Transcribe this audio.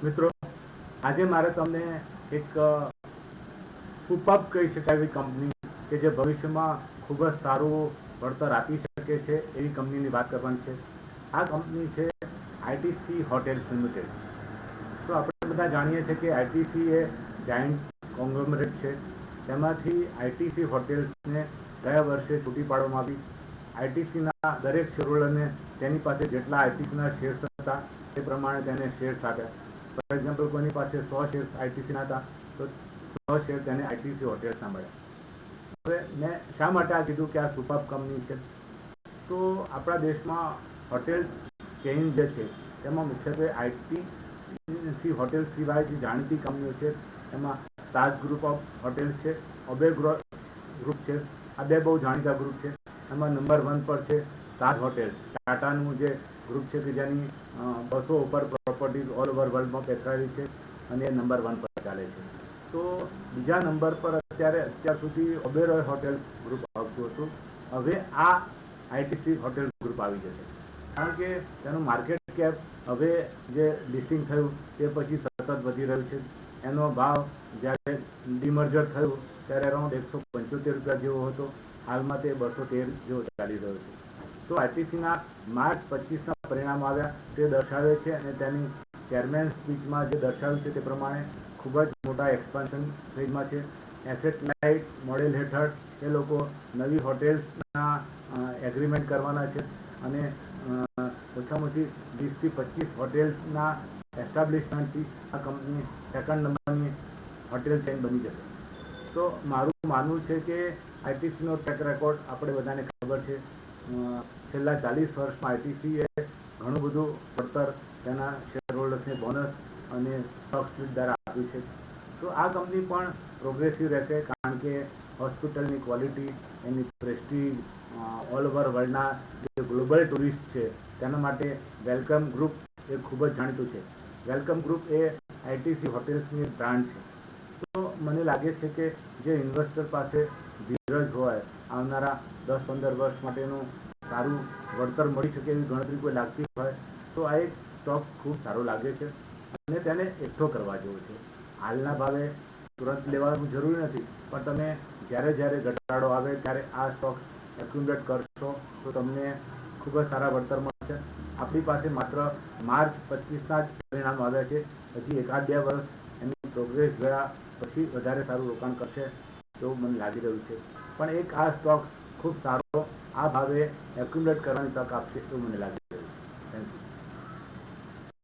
મિત્રો, આજે મારે તમને એક સુપર્બ કહી શકાય એવી કંપની કે જે ભવિષ્યમાં ખૂબ જ સારું વળતર આપી શકે છે એવી કંપનીની વાત કરવાની છે. આ કંપની છે આઈટીસી હોટેલ્સ લિમિટેડ. તો આપણે બધા જાણીએ છીએ કે આઈટીસી એ જાયન્ટ કોંગ્લોમરેટ છે. તેમાંથી આઈટીસી હોટેલ્સને ગયા વર્ષે છૂટી પાડવામાં આવી. આઈટીસીના દરેક શેરહોલ્ડરને તેની પાસે જેટલા આઈટીસીના શેર્સ હતા તે પ્રમાણે તેને શેર્સ આપ્યા. ફોર એક્ઝામ્પલ, કોઈની પાસે 100 શેર્સ આઈટીસીના હતા તો 100 શેર તેને આઈટીસી હોટેલ્સના મળ્યા. હવે મેં શા માટે આ કીધું કે આ સુપર્બ કંપની છે? તો આપણા દેશમાં હોટેલ ચેઇન જે છે તેમાં મુખ્યત્વે આઈટીસી હોટેલ સિવાય જે જાણીતી કંપનીઓ છે એમાં તાજ ગ્રુપ ઓફ હોટેલ્સ છે, ઓબેરોય ગ્રુપ છે. આ બે બહુ જાણીતા ગ્રુપ છે. એમાં નંબર 1 પર છે તાજ હોટેલ્સ. ટાટાનું જે ગ્રુપ છે કે જેની 200 ઉપર પ્રોપર્ટીઝ ઓલ ઓવર વર્લ્ડમાં પેસરાયેલી છે અને એ નંબર 1 પર ચાલે છે. તો બીજા નંબર પર અત્યાર સુધી ઓબેરોય હોટેલ ગ્રુપ આવતું હતું. હવે આ આઈટીસી હોટેલ ગ્રુપ આવી જશે, કારણ કે તેનું માર્કેટ કેપ હવે જે લિસ્ટિંગ થયું તે પછી સતત વધી રહ્યું છે. એનો ભાવ જ્યારે ડીમર્જર થયું ત્યારે અરાઉન્ડ 175 રૂપિયા જેવો હતો. હાલમાં તે 213 જેવો ચાલી રહ્યો છે. તો આઈટીસીના માર્ચ 25ના પરિણામ આવ્યા તે દર્શાવે છે અને તેની ચેરમેન સ્પીચમાં જે દર્શાવ્યું છે તે પ્રમાણે ખૂબ જ મોટા એક્સપાન્શન ફેઝમાં છે. એસેટ લાઇટ મોડેલ હેઠળ એ લોકો નવી હોટેલ્સના એગ્રીમેન્ટ કરવાના છે અને ઓછામાં ઓછી 20 થી 25 હોટેલ્સના એસ્ટાબ્લિશમેન્ટથી આ કંપની સેકન્ડ નંબરની હોટેલ ચેઇન બની જશે. તો મારું માનવું છે કે આઈટીસીનો ટ્રેક રેકોર્ડ આપણે બધાને ખબર છે. છેલ્લા 40 વર્ષમાં આઈટીસીએ ઘણું બધું વળતર તેના શેરહોલ્ડર્સને બોનસ અને સ્ટોક સ્પ્લિટ દ્વારા આપ્યું છે. તો આ કંપની પણ પ્રોગ્રેસિવ રહેશે, કારણ કે હોસ્પિટલની ક્વોલિટી, એની પ્રેસ્ટીજ, ઓલ ઓવર વર્લ્ડના જે ગ્લોબલ ટુરિસ્ટ છે તેના માટે વેલકમ ગ્રુપ એ ખૂબ જ જાણીતું છે. વેલકમ ગ્રુપ એ આઈટીસી હોટેલ્સની બ્રાન્ડ છે. તો મને લાગે છે કે જે ઇન્વેસ્ટર પાસે ધીરજ હોય, આવનારા 10-15 વર્ષ માટેનું સારું વળતર મળી શકે એવી ગણતરી કોઈ લાગતી હોય તો આ એક સ્ટોક ખૂબ સારો લાગે છે અને તેને એકઠો કરવા જેવો છે. હાલના ભાવે તુરંત લેવાનું જરૂરી નથી, પણ તમે જ્યારે જ્યારે ઘટાડો આવે ત્યારે આ સ્ટોક એક્યુમ્યુલેટ કરશો તો તમને ખૂબ જ સારા વળતર મળશે. આપણી પાસે માત્ર માર્ચ 25ના જ પરિણામ આવ્યા છે. હજી 1-2 વર્ષ એની પ્રોગ્રેસ જોયા પછી વધારે સારું રોકાણ કરશે એવું મને લાગી રહ્યું છે. પણ એક આ સ્ટોક ખૂબ સારો આ ભાવે એક્યુમ્યુલેટ કરવાની તક આપશે એવું મને લાગે છે.